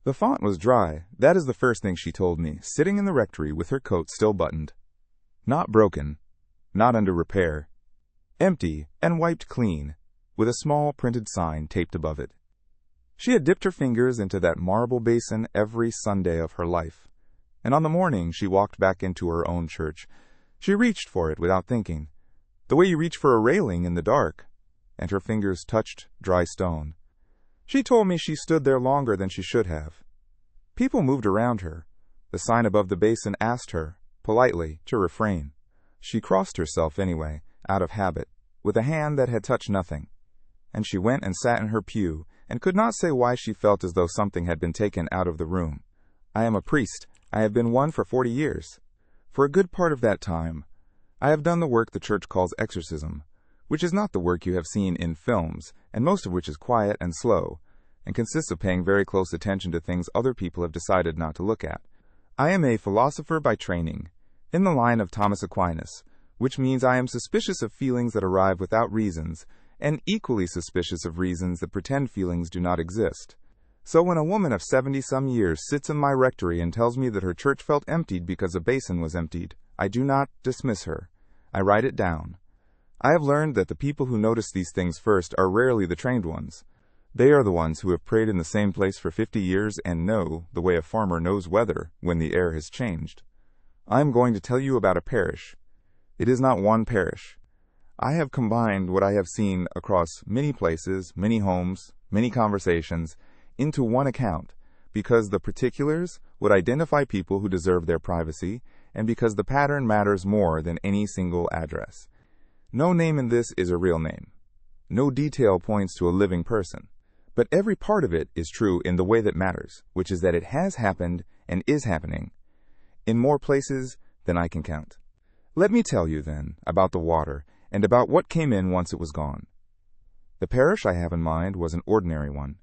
The font was dry, that is the first thing she told me, sitting in the rectory with her coat still buttoned. Not broken, not under repair. Empty and wiped clean, with a small printed sign taped above it. She had dipped her fingers into that marble basin every Sunday of her life, and on the morning she walked back into her own church, she reached for it without thinking, the way you reach for a railing in the dark, and her fingers touched dry stone. She told me she stood there longer than she should have. People moved around her. The sign above the basin asked her, politely, to refrain. She crossed herself anyway, out of habit, with a hand that had touched nothing. And she went and sat in her pew, and could not say why she felt as though something had been taken out of the room. I am a priest. I have been one for 40 years. For a good part of that time, I have done the work the church calls exorcism, which is not the work you have seen in films, and most of which is quiet and slow, and consists of paying very close attention to things other people have decided not to look at. I am a philosopher by training, in the line of Thomas Aquinas, which means I am suspicious of feelings that arrive without reasons, and equally suspicious of reasons that pretend feelings do not exist. So when a woman of 70-some years sits in my rectory and tells me that her church felt emptied because a basin was emptied, I do not dismiss her. I write it down. I have learned that the people who notice these things first are rarely the trained ones. They are the ones who have prayed in the same place for 50 years and know, the way a farmer knows weather, when the air has changed. I am going to tell you about a parish. It is not one parish. I have combined what I have seen across many places, many homes, many conversations, into one account, because the particulars would identify people who deserve their privacy, and because the pattern matters more than any single address. No name in this is a real name. No detail points to a living person. But every part of it is true in the way that matters, which is that it has happened and is happening in more places than I can count. Let me tell you, then, about the water, and about what came in once it was gone. The parish I have in mind was an ordinary one.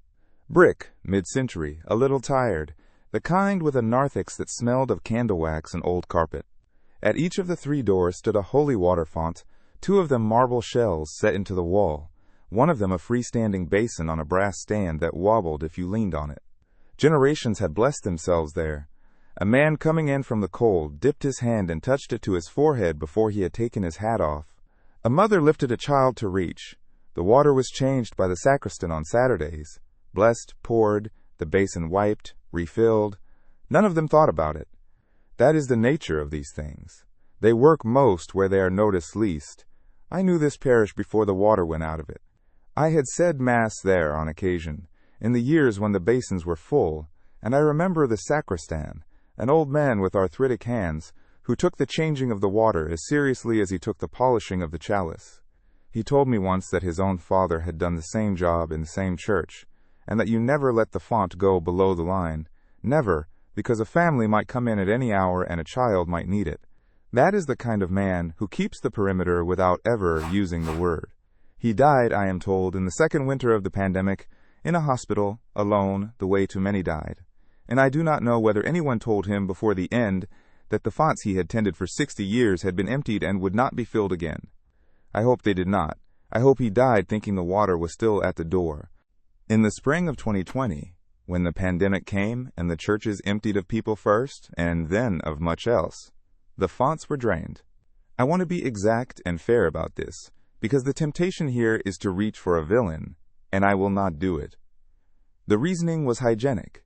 Brick, mid-century, a little tired, the kind with a narthex that smelled of candle wax and old carpet. At each of the 3 doors stood a holy water font, 2 of them marble shells set into the wall, one of them a freestanding basin on a brass stand that wobbled if you leaned on it. Generations had blessed themselves there. A man coming in from the cold dipped his hand and touched it to his forehead before he had taken his hat off. A mother lifted a child to reach. The water was changed by the sacristan on Saturdays. Blessed, poured, the basin wiped, refilled. None of them thought about it. That is the nature of these things. They work most where they are noticed least. I knew this parish before the water went out of it. I had said Mass there on occasion, in the years when the basins were full, and I remember the sacristan, an old man with arthritic hands, who took the changing of the water as seriously as he took the polishing of the chalice. He told me once that his own father had done the same job in the same church, and that you never let the font go below the line. Never, because a family might come in at any hour and a child might need it. That is the kind of man who keeps the perimeter without ever using the word. He died, I am told, in the second winter of the pandemic, in a hospital, alone, the way too many died. And I do not know whether anyone told him before the end that the fonts he had tended for 60 years had been emptied and would not be filled again. I hope they did not. I hope he died thinking the water was still at the door. In the spring of 2020, when the pandemic came and the churches emptied of people first, and then of much else, the fonts were drained. I want to be exact and fair about this, because the temptation here is to reach for a villain, and I will not do it. The reasoning was hygienic.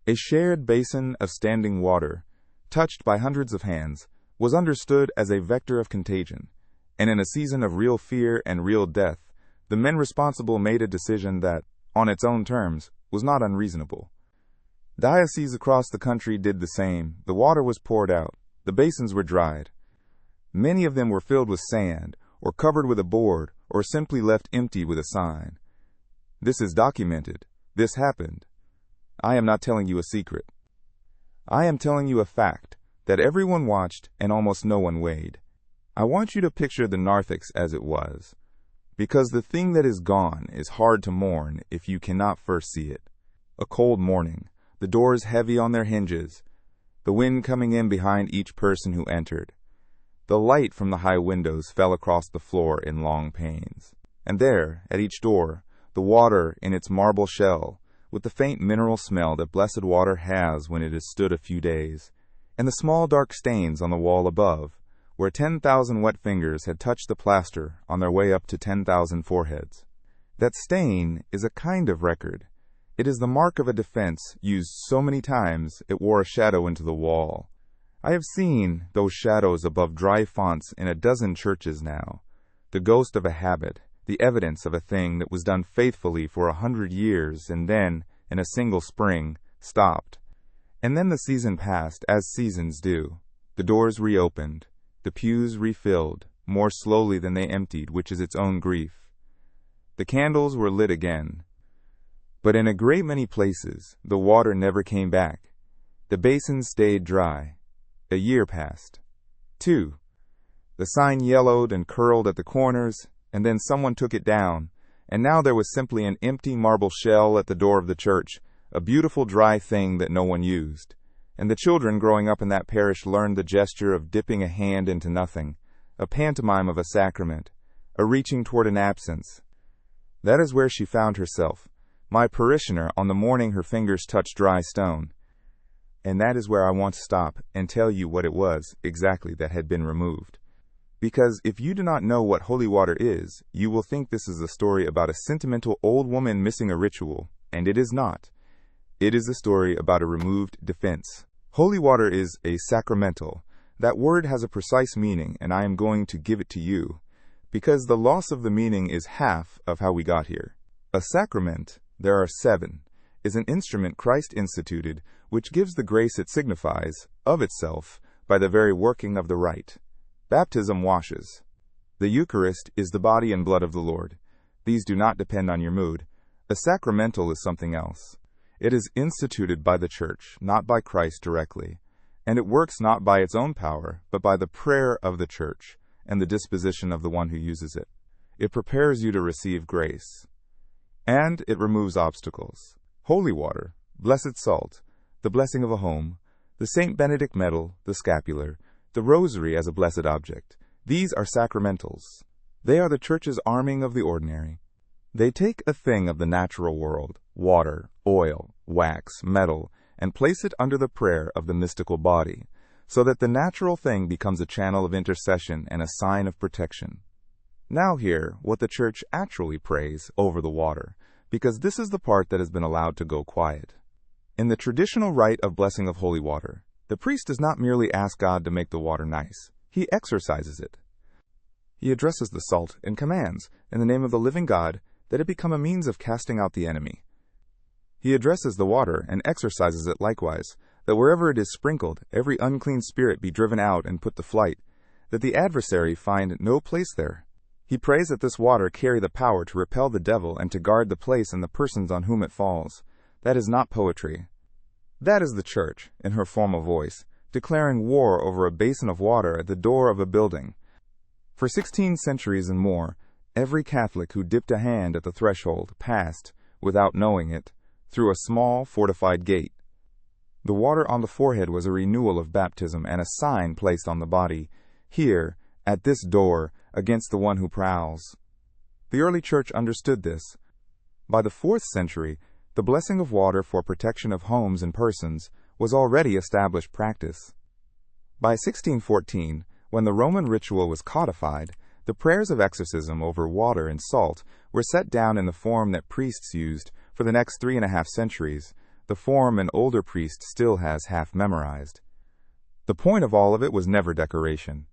A shared basin of standing water, touched by hundreds of hands, was understood as a vector of contagion, and in a season of real fear and real death, the men responsible made a decision that, on its own terms, was not unreasonable. Dioceses across the country did the same. The water was poured out. The basins were dried. Many of them were filled with sand, or covered with a board, or simply left empty with a sign. This is documented. This happened. I am not telling you a secret. I am telling you a fact that everyone watched and almost no one weighed. I want you to picture the narthex as it was, because the thing that is gone is hard to mourn if you cannot first see it. A cold morning, the doors heavy on their hinges, the wind coming in behind each person who entered. The light from the high windows fell across the floor in long panes. And there, at each door, the water in its marble shell, with the faint mineral smell that blessed water has when it has stood a few days, and the small dark stains on the wall above, where 10,000 wet fingers had touched the plaster on their way up to 10,000 foreheads. That stain is a kind of record. It is the mark of a defense used so many times it wore a shadow into the wall. I have seen those shadows above dry fonts in a dozen churches now, the ghost of a habit, the evidence of a thing that was done faithfully for 100 years and then, in a single spring, stopped. And then the season passed, as seasons do. The doors reopened, the pews refilled, more slowly than they emptied, which is its own grief. The candles were lit again. But in a great many places, the water never came back. The basins stayed dry. A year passed. 2. The sign yellowed and curled at the corners, and then someone took it down, and now there was simply an empty marble shell at the door of the church, a beautiful dry thing that no one used. And the children growing up in that parish learned the gesture of dipping a hand into nothing, a pantomime of a sacrament, a reaching toward an absence. That is where she found herself, my parishioner, on the morning her fingers touched dry stone. And that is where I want to stop and tell you what it was exactly that had been removed. Because if you do not know what holy water is, you will think this is a story about a sentimental old woman missing a ritual, and it is not. It is a story about a removed defense. Holy water is a sacramental. That word has a precise meaning, and I am going to give it to you, because the loss of the meaning is half of how we got here. A sacrament, there are 7, is an instrument Christ instituted, which gives the grace it signifies, of itself, by the very working of the rite. Baptism washes. The Eucharist is the body and blood of the Lord. These do not depend on your mood. A sacramental is something else. It is instituted by the Church, not by Christ directly, and it works not by its own power, but by the prayer of the Church and the disposition of the one who uses it. It prepares you to receive grace, and it removes obstacles. Holy water, blessed salt, the blessing of a home, the St. Benedict medal, the scapular, the rosary as a blessed object. These are sacramentals. They are the Church's arming of the ordinary. They take a thing of the natural world, water, oil, wax, metal, and place it under the prayer of the mystical body, so that the natural thing becomes a channel of intercession and a sign of protection. Now hear what the Church actually prays over the water, because this is the part that has been allowed to go quiet. In the traditional rite of blessing of holy water, the priest does not merely ask God to make the water nice. He exorcises it. He addresses the salt and commands, in the name of the living God, that it become a means of casting out the enemy. He addresses the water and exorcises it likewise, that wherever it is sprinkled, every unclean spirit be driven out and put to flight, that the adversary find no place there. He prays that this water carry the power to repel the devil and to guard the place and the persons on whom it falls. That is not poetry. That is the Church, in her formal voice, declaring war over a basin of water at the door of a building. For 16 centuries and more, every Catholic who dipped a hand at the threshold passed, without knowing it, through a small fortified gate. The water on the forehead was a renewal of baptism and a sign placed on the body, here, at this door, against the one who prowls. The early Church understood this. By the 4th century, the blessing of water for protection of homes and persons was already established practice. By 1614, when the Roman ritual was codified, the prayers of exorcism over water and salt were set down in the form that priests used for the next 3.5 centuries, the form an older priest still has half memorized. The point of all of it was never decoration.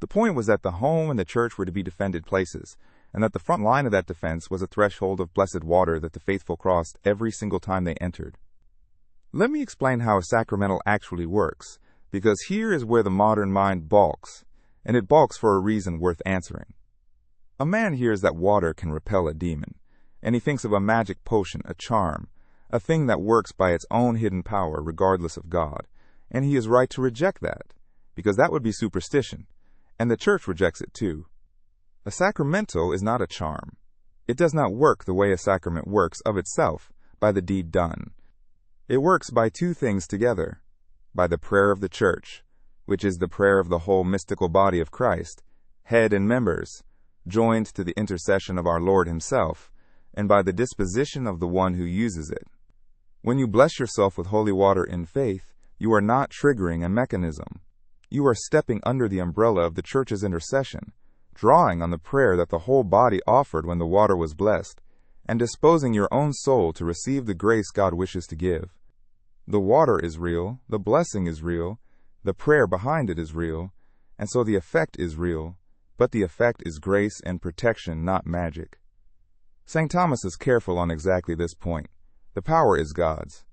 The point was that the home and the church were to be defended places, and that the front line of that defense was a threshold of blessed water that the faithful crossed every single time they entered. Let me explain how a sacramental actually works, because here is where the modern mind balks, and it balks for a reason worth answering. A man hears that water can repel a demon, and he thinks of a magic potion, a charm, a thing that works by its own hidden power regardless of God, and he is right to reject that, because that would be superstition, and the Church rejects it too. A sacramental is not a charm. It does not work the way a sacrament works of itself, by the deed done. It works by 2 things together, by the prayer of the Church, which is the prayer of the whole mystical body of Christ, head and members, joined to the intercession of our Lord himself, and by the disposition of the one who uses it. When you bless yourself with holy water in faith, you are not triggering a mechanism. You are stepping under the umbrella of the church's intercession, drawing on the prayer that the whole body offered when the water was blessed, and disposing your own soul to receive the grace God wishes to give. The water is real, the blessing is real, the prayer behind it is real, and so the effect is real, but the effect is grace and protection, not magic. St. Thomas is careful on exactly this point. The power is God's.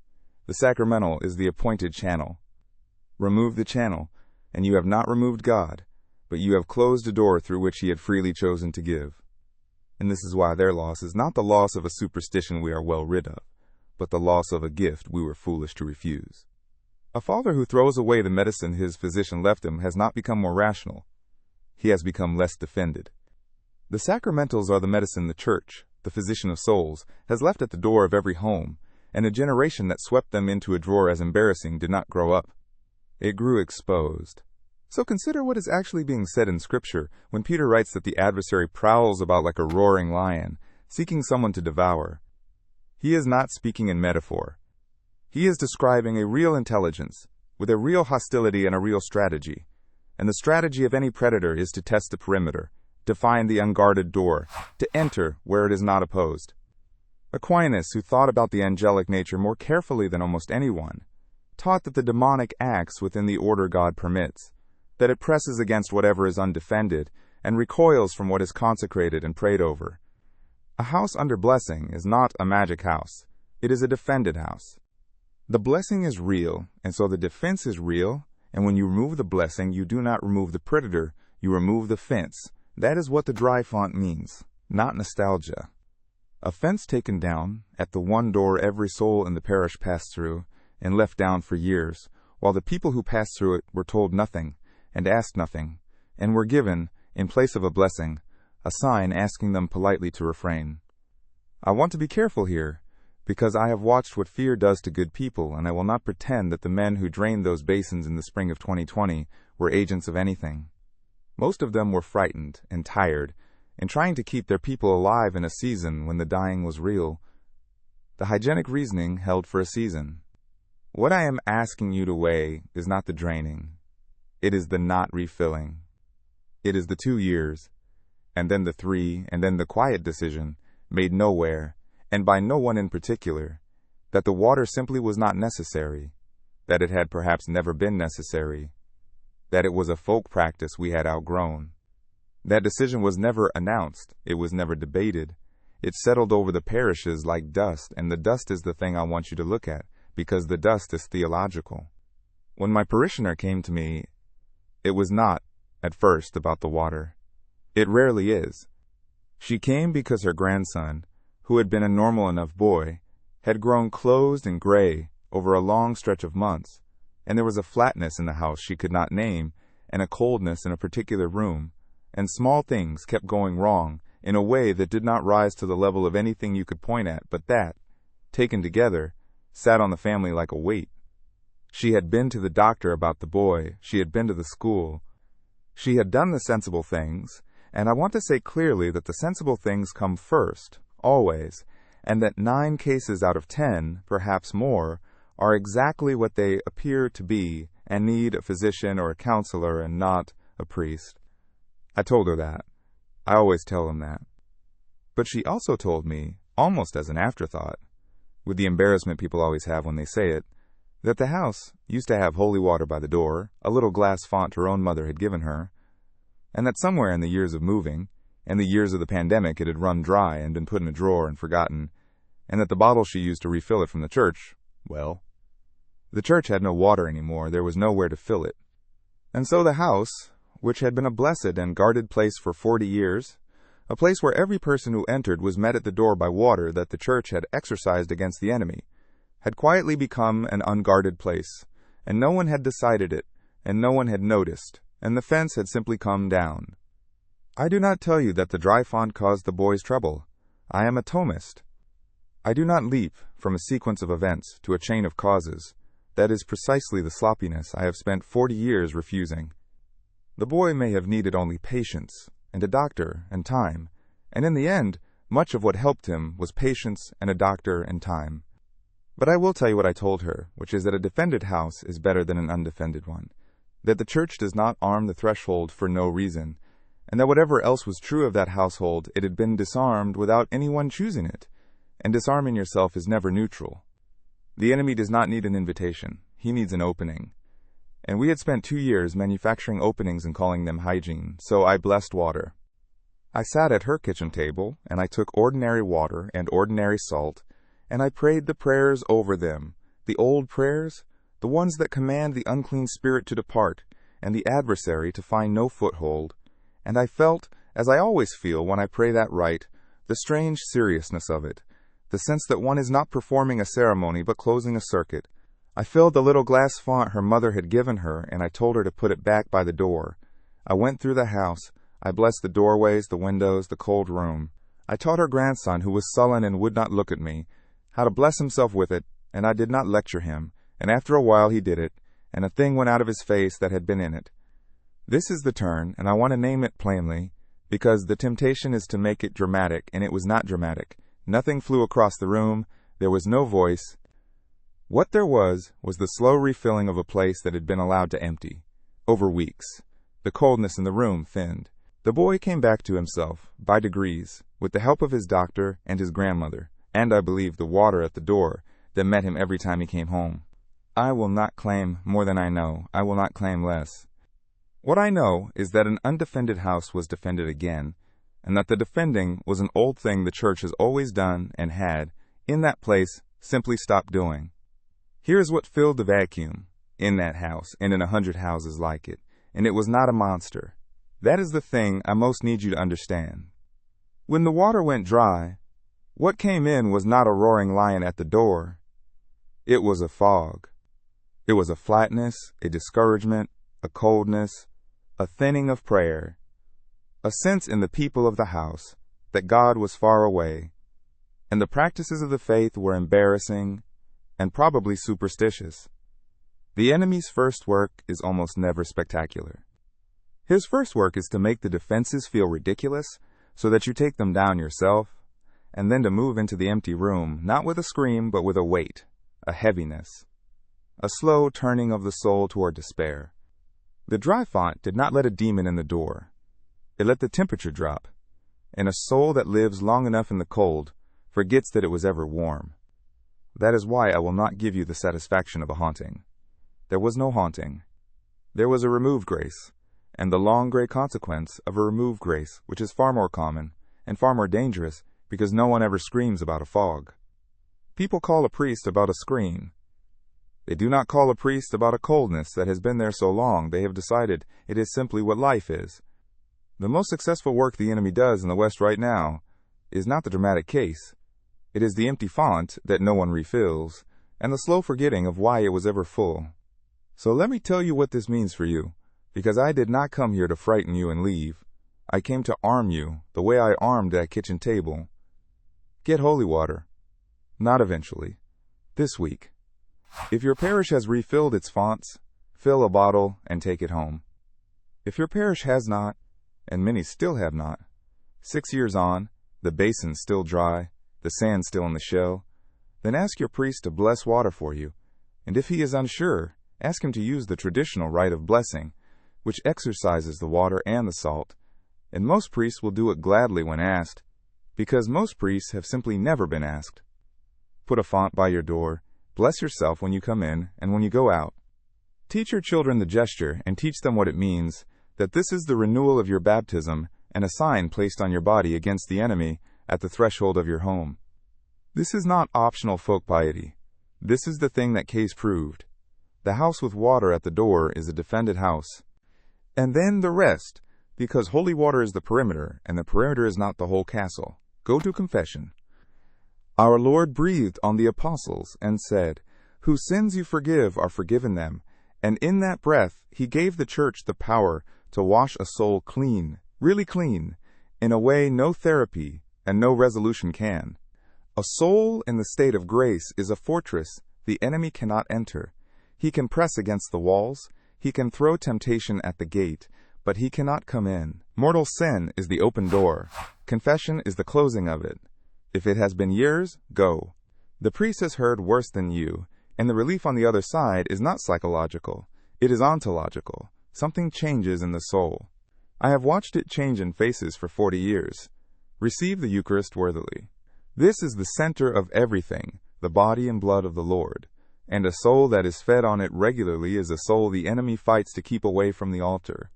The sacramental is the appointed channel. Remove the channel, and you have not removed God, but you have closed a door through which he had freely chosen to give. And this is why their loss is not the loss of a superstition we are well rid of, but the loss of a gift we were foolish to refuse. A father who throws away the medicine his physician left him has not become more rational. He has become less defended. The sacramentals are the medicine the church, the physician of souls, has left at the door of every home, and a generation that swept them into a drawer as embarrassing did not grow up. It grew exposed. So consider what is actually being said in Scripture when Peter writes that the adversary prowls about like a roaring lion, seeking someone to devour. He is not speaking in metaphor. He is describing a real intelligence, with a real hostility and a real strategy. And the strategy of any predator is to test the perimeter, to find the unguarded door, to enter where it is not opposed. Aquinas, who thought about the angelic nature more carefully than almost anyone, taught that the demonic acts within the order God permits, that it presses against whatever is undefended and recoils from what is consecrated and prayed over. A house under blessing is not a magic house. It is a defended house. The blessing is real, and so the defense is real, and when you remove the blessing, you do not remove the predator, you remove the fence. That is what the dry font means, not nostalgia. A fence taken down, at the one door every soul in the parish passed through, and left down for years, while the people who passed through it were told nothing, and asked nothing, and were given, in place of a blessing, a sign asking them politely to refrain. I want to be careful here, because I have watched what fear does to good people, and I will not pretend that the men who drained those basins in the spring of 2020 were agents of anything. Most of them were frightened and tired, and trying to keep their people alive in a season when the dying was real. The hygienic reasoning held for a season. What I am asking you to weigh is not the draining. It is the not refilling. It is the 2 years, and then the 3, and then the quiet decision, made nowhere, and by no one in particular, that the water simply was not necessary, that it had perhaps never been necessary, that it was a folk practice we had outgrown. That decision was never announced, it was never debated. It settled over the parishes like dust, and the dust is the thing I want you to look at, because the dust is theological. When my parishioner came to me, it was not, at first, about the water. It rarely is. She came because her grandson, who had been a normal enough boy, had grown closed and gray over a long stretch of months, and there was a flatness in the house she could not name, and a coldness in a particular room, and small things kept going wrong in a way that did not rise to the level of anything you could point at, but that, taken together, sat on the family like a weight. She had been to the doctor about the boy, she had been to the school. She had done the sensible things, and I want to say clearly that the sensible things come first, always, and that 9 cases out of 10, perhaps more, are exactly what they appear to be and need a physician or a counselor and not a priest. I told her that. I always tell them that. But she also told me, almost as an afterthought, with the embarrassment people always have when they say it, that the house used to have holy water by the door, a little glass font her own mother had given her, and that somewhere in the years of moving, and the years of the pandemic, it had run dry and been put in a drawer and forgotten, and that the bottle she used to refill it from the church, well, the church had no water anymore, there was nowhere to fill it. And so the house, which had been a blessed and guarded place for 40 years, a place where every person who entered was met at the door by water that the church had exorcised against the enemy, had quietly become an unguarded place, and no one had decided it, and no one had noticed, and the fence had simply come down. I do not tell you that the dry font caused the boys trouble. I am a Thomist. I do not leap from a sequence of events to a chain of causes. That is precisely the sloppiness I have spent 40 years refusing. The boy may have needed only patience, and a doctor, and time, and in the end, much of what helped him was patience and a doctor and time. But I will tell you what I told her, which is that a defended house is better than an undefended one, that the church does not arm the threshold for no reason, and that whatever else was true of that household, it had been disarmed without anyone choosing it, and disarming yourself is never neutral. The enemy does not need an invitation, he needs an opening. And we had spent 2 years manufacturing openings and calling them hygiene, so I blessed water. I sat at her kitchen table, and I took ordinary water and ordinary salt, and I prayed the prayers over them, the old prayers, the ones that command the unclean spirit to depart, and the adversary to find no foothold, and I felt, as I always feel when I pray that rite, the strange seriousness of it, the sense that one is not performing a ceremony but closing a circuit. I filled the little glass font her mother had given her, and I told her to put it back by the door. I went through the house. I blessed the doorways, the windows, the cold room. I taught her grandson, who was sullen and would not look at me, how to bless himself with it, and I did not lecture him, and after a while he did it, and a thing went out of his face that had been in it. This is the turn, and I want to name it plainly, because the temptation is to make it dramatic, and it was not dramatic. Nothing flew across the room. There was no voice. What there was the slow refilling of a place that had been allowed to empty. Over weeks. The coldness in the room thinned. The boy came back to himself, by degrees, with the help of his doctor and his grandmother, and I believe the water at the door that met him every time he came home. I will not claim more than I know. I will not claim less. What I know is that an undefended house was defended again, and that the defending was an old thing the church has always done and had, in that place, simply stopped doing. Here is what filled the vacuum, in that house and in 100 houses like it, and it was not a monster. That is the thing I most need you to understand. When the water went dry, what came in was not a roaring lion at the door. It was a fog. It was a flatness, a discouragement, a coldness, a thinning of prayer, a sense in the people of the house that God was far away, and the practices of the faith were embarrassing and probably superstitious. The enemy's first work is almost never spectacular. His first work is to make the defenses feel ridiculous so that you take them down yourself, and then to move into the empty room, not with a scream, but with a weight, a heaviness, a slow turning of the soul toward despair. The dry font did not let a demon in the door. It let the temperature drop, and a soul that lives long enough in the cold forgets that it was ever warm. That is why I will not give you the satisfaction of a haunting. There was no haunting. There was a removed grace, and the long gray consequence of a removed grace, which is far more common and far more dangerous because no one ever screams about a fog. People call a priest about a scream. They do not call a priest about a coldness that has been there so long they have decided it is simply what life is. The most successful work the enemy does in the West right now is not the dramatic case. It is the empty font that no one refills, and the slow forgetting of why it was ever full. So let me tell you what this means for you, because I did not come here to frighten you and leave. I came to arm you the way I armed that kitchen table. Get holy water. Not eventually. This week. If your parish has refilled its fonts, fill a bottle and take it home. If your parish has not, and many still have not, 6 years on, the basin still dry, the sand still in the shell, then ask your priest to bless water for you, and if he is unsure, ask him to use the traditional rite of blessing, which exorcises the water and the salt, and most priests will do it gladly when asked, because most priests have simply never been asked. Put a font by your door, bless yourself when you come in and when you go out. Teach your children the gesture and teach them what it means, that this is the renewal of your baptism and a sign placed on your body against the enemy at the threshold of your home. This is not optional folk piety. This is the thing that Case proved. The house with water at the door is a defended house. And then the rest, because holy water is the perimeter, and the perimeter is not the whole castle. Go to confession. Our Lord breathed on the apostles and said, "Whose sins you forgive are forgiven them." And in that breath, he gave the church the power to wash a soul clean, really clean, in a way no therapy and no resolution can. A soul in the state of grace is a fortress the enemy cannot enter. He can press against the walls, he can throw temptation at the gate, but he cannot come in. Mortal sin is the open door. Confession is the closing of it. If it has been years, go. The priest has heard worse than you, and the relief on the other side is not psychological. It is ontological. Something changes in the soul. I have watched it change in faces for 40 years. Receive the Eucharist worthily. This is the center of everything, the body and blood of the Lord. And a soul that is fed on it regularly is a soul the enemy fights to keep away from the altar,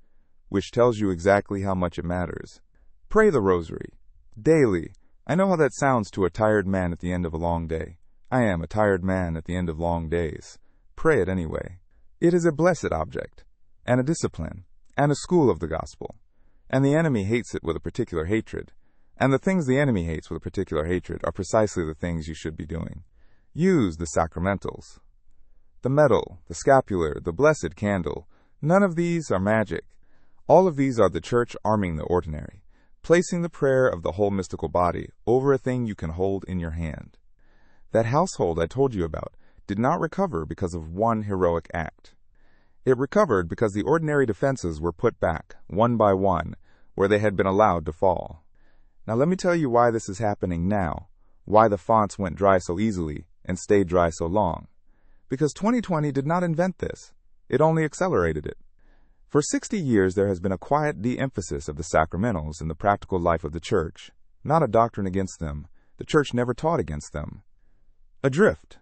which tells you exactly how much it matters. Pray the rosary. Daily. I know how that sounds to a tired man at the end of a long day. I am a tired man at the end of long days. Pray it anyway. It is a blessed object, and a discipline, and a school of the gospel. And the enemy hates it with a particular hatred. And the things the enemy hates with a particular hatred are precisely the things you should be doing. Use the sacramentals. The medal, the scapular, the blessed candle, none of these are magic. All of these are the Church arming the ordinary, placing the prayer of the whole mystical body over a thing you can hold in your hand. That household I told you about did not recover because of one heroic act. It recovered because the ordinary defenses were put back, one by one, where they had been allowed to fall. Now let me tell you why this is happening now, why the fonts went dry so easily and stayed dry so long. Because 2020 did not invent this. It only accelerated it. For 60 years there has been a quiet de-emphasis of the sacramentals in the practical life of the Church, not a doctrine against them. The Church never taught against them. Adrift.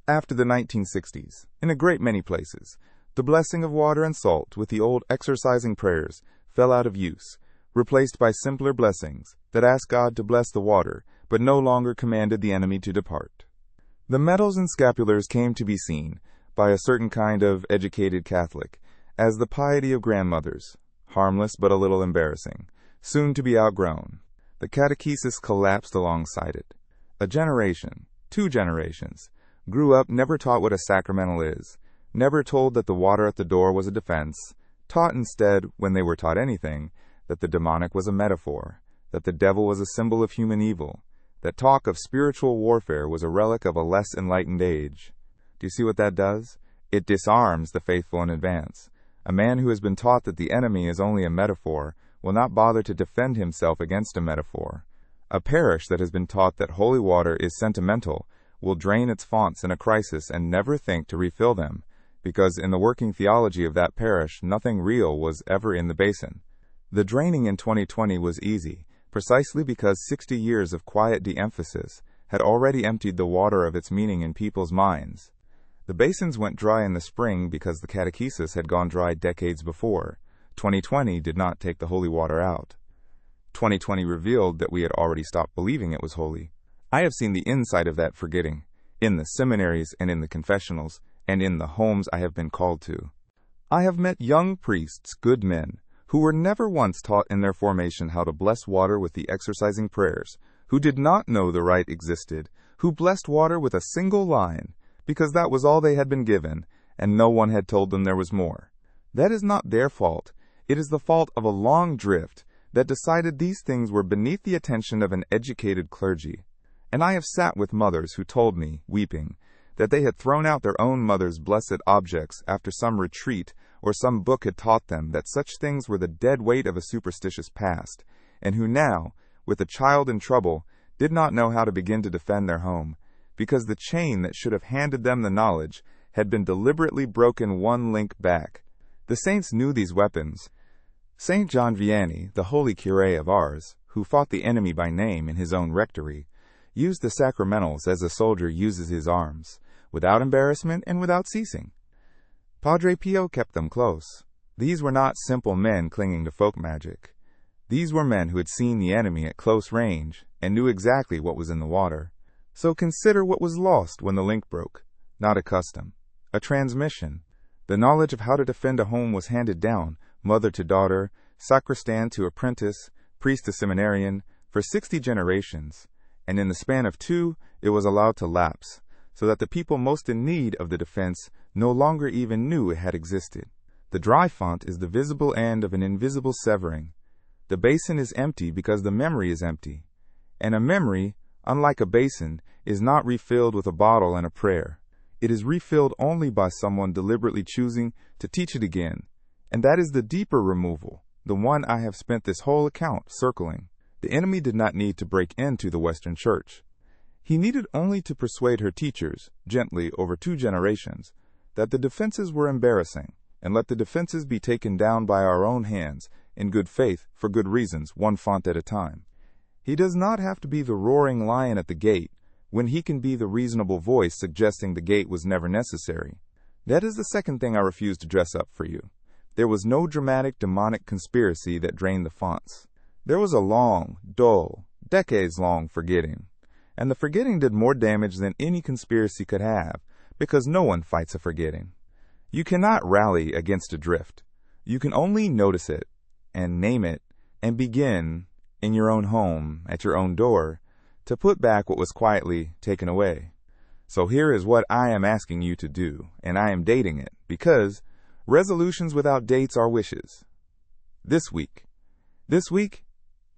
After the 1960s, in a great many places, the blessing of water and salt with the old exorcising prayers fell out of use, replaced by simpler blessings that asked God to bless the water, but no longer commanded the enemy to depart. The medals and scapulars came to be seen, by a certain kind of educated Catholic, as the piety of grandmothers, harmless but a little embarrassing, soon to be outgrown. The catechesis collapsed alongside it. A generation, 2 generations, grew up never taught what a sacramental is, never told that the water at the door was a defense, taught instead, when they were taught anything, that the demonic was a metaphor, that the devil was a symbol of human evil, that talk of spiritual warfare was a relic of a less enlightened age. Do you see what that does? It disarms the faithful in advance. A man who has been taught that the enemy is only a metaphor will not bother to defend himself against a metaphor. A parish that has been taught that holy water is sentimental will drain its fonts in a crisis and never think to refill them, because in the working theology of that parish nothing real was ever in the basin. The draining in 2020 was easy, precisely because 60 years of quiet de-emphasis had already emptied the water of its meaning in people's minds. The basins went dry in the spring because the catechesis had gone dry decades before. 2020 did not take the holy water out. 2020 revealed that we had already stopped believing it was holy. I have seen the inside of that forgetting, in the seminaries and in the confessionals, and in the homes I have been called to. I have met young priests, good men, who were never once taught in their formation how to bless water with the exorcising prayers, who did not know the rite existed, who blessed water with a single line, because that was all they had been given, and no one had told them there was more. That is not their fault. It is the fault of a long drift that decided these things were beneath the attention of an educated clergy. And I have sat with mothers who told me, weeping, that they had thrown out their own mother's blessed objects after some retreat or some book had taught them that such things were the dead weight of a superstitious past, and who now, with a child in trouble, did not know how to begin to defend their home, because the chain that should have handed them the knowledge had been deliberately broken one link back. The saints knew these weapons. St. John Vianney, the holy curé of Ars, who fought the enemy by name in his own rectory, used the sacramentals as a soldier uses his arms, without embarrassment and without ceasing. Padre Pio kept them close. These were not simple men clinging to folk magic. These were men who had seen the enemy at close range and knew exactly what was in the water. So consider what was lost when the link broke. Not a custom, a transmission. The knowledge of how to defend a home was handed down, mother to daughter, sacristan to apprentice, priest to seminarian, for 60 generations, and in the span of 2, it was allowed to lapse, so that the people most in need of the defense no longer even knew it had existed. The dry font is the visible end of an invisible severing. The basin is empty because the memory is empty, and a memory, unlike a basin, is not refilled with a bottle and a prayer. It is refilled only by someone deliberately choosing to teach it again, and that is the deeper removal, the one I have spent this whole account circling. The enemy did not need to break into the Western Church. He needed only to persuade her teachers, gently over 2 generations, that the defenses were embarrassing, and let the defenses be taken down by our own hands, in good faith, for good reasons, one font at a time. He does not have to be the roaring lion at the gate, when he can be the reasonable voice suggesting the gate was never necessary. That is the second thing I refuse to dress up for you. There was no dramatic, demonic conspiracy that drained the fonts. There was a long, dull, decades-long forgetting. And the forgetting did more damage than any conspiracy could have, because no one fights a forgetting. You cannot rally against a drift. You can only notice it, and name it, and begin, in your own home, at your own door, to put back what was quietly taken away. So here is what I am asking you to do, and I am dating it, because resolutions without dates are wishes. This week,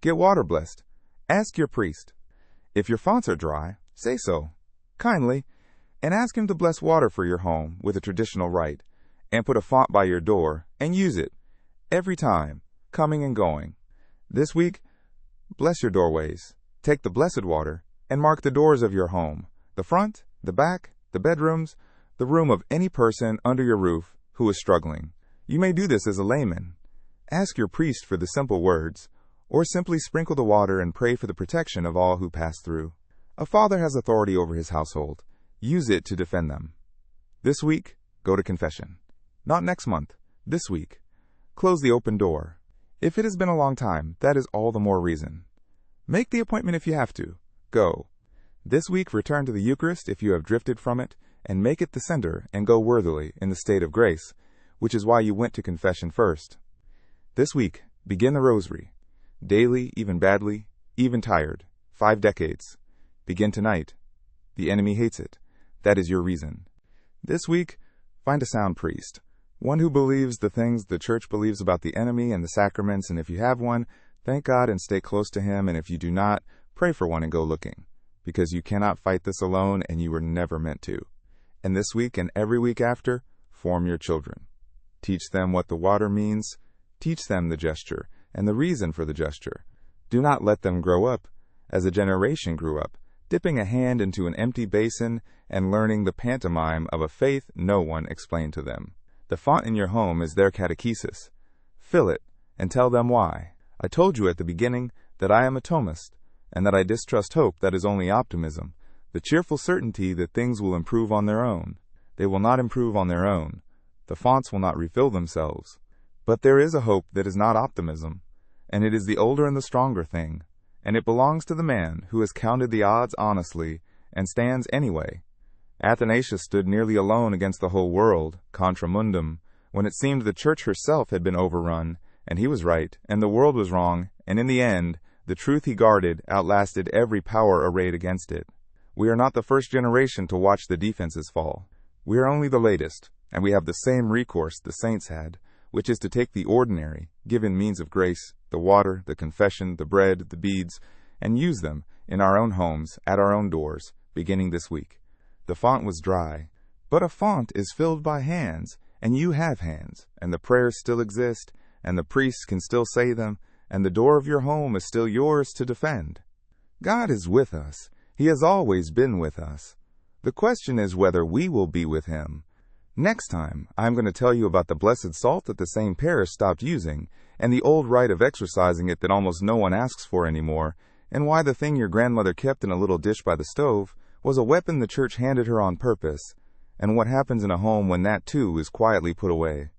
get water blessed. Ask your priest. If your fonts are dry, say so, kindly, and ask him to bless water for your home with a traditional rite, and put a font by your door, and use it, every time, coming and going. This week, bless your doorways. Take the blessed water, and mark the doors of your home, the front, the back, the bedrooms, the room of any person under your roof who is struggling. You may do this as a layman. Ask your priest for the simple words, or simply sprinkle the water and pray for the protection of all who pass through. A father has authority over his household. Use it to defend them. This week, go to confession. Not next month, this week. Close the open door. If it has been a long time, that is all the more reason. Make the appointment if you have to. Go. This week, return to the Eucharist if you have drifted from it, and make it the center and go worthily in the state of grace, which is why you went to confession first. This week, begin the rosary. Daily, even badly, even tired. 5 decades. Begin tonight. The enemy hates it. That is your reason. This week, find a sound priest. One who believes the things the church believes about the enemy and the sacraments, and if you have one, thank God and stay close to him, and if you do not, pray for one and go looking. Because you cannot fight this alone, and you were never meant to. And this week and every week after, form your children. Teach them what the water means. Teach them the gesture and the reason for the gesture. Do not let them grow up, as a generation grew up, dipping a hand into an empty basin and learning the pantomime of a faith no one explained to them. The font in your home is their catechesis. Fill it, and tell them why. I told you at the beginning that I am a Thomist, and that I distrust hope that is only optimism, the cheerful certainty that things will improve on their own. They will not improve on their own. The fonts will not refill themselves. But there is a hope that is not optimism, and it is the older and the stronger thing, and it belongs to the man who has counted the odds honestly and stands anyway. Athanasius stood nearly alone against the whole world, contra mundum, when it seemed the church herself had been overrun, and he was right, and the world was wrong, and in the end, the truth he guarded outlasted every power arrayed against it. We are not the first generation to watch the defenses fall. We are only the latest, and we have the same recourse the saints had, which is to take the ordinary, given means of grace, the water, the confession, the bread, the beads, and use them in our own homes, at our own doors, beginning this week. The font was dry, but a font is filled by hands, and you have hands, and the prayers still exist, and the priests can still say them, and the door of your home is still yours to defend. God is with us. He has always been with us. The question is whether we will be with him. Next time, I'm going to tell you about the blessed salt that the same parish stopped using, and the old rite of exercising it that almost no one asks for anymore, and why the thing your grandmother kept in a little dish by the stove was a weapon the church handed her on purpose, and what happens in a home when that too is quietly put away.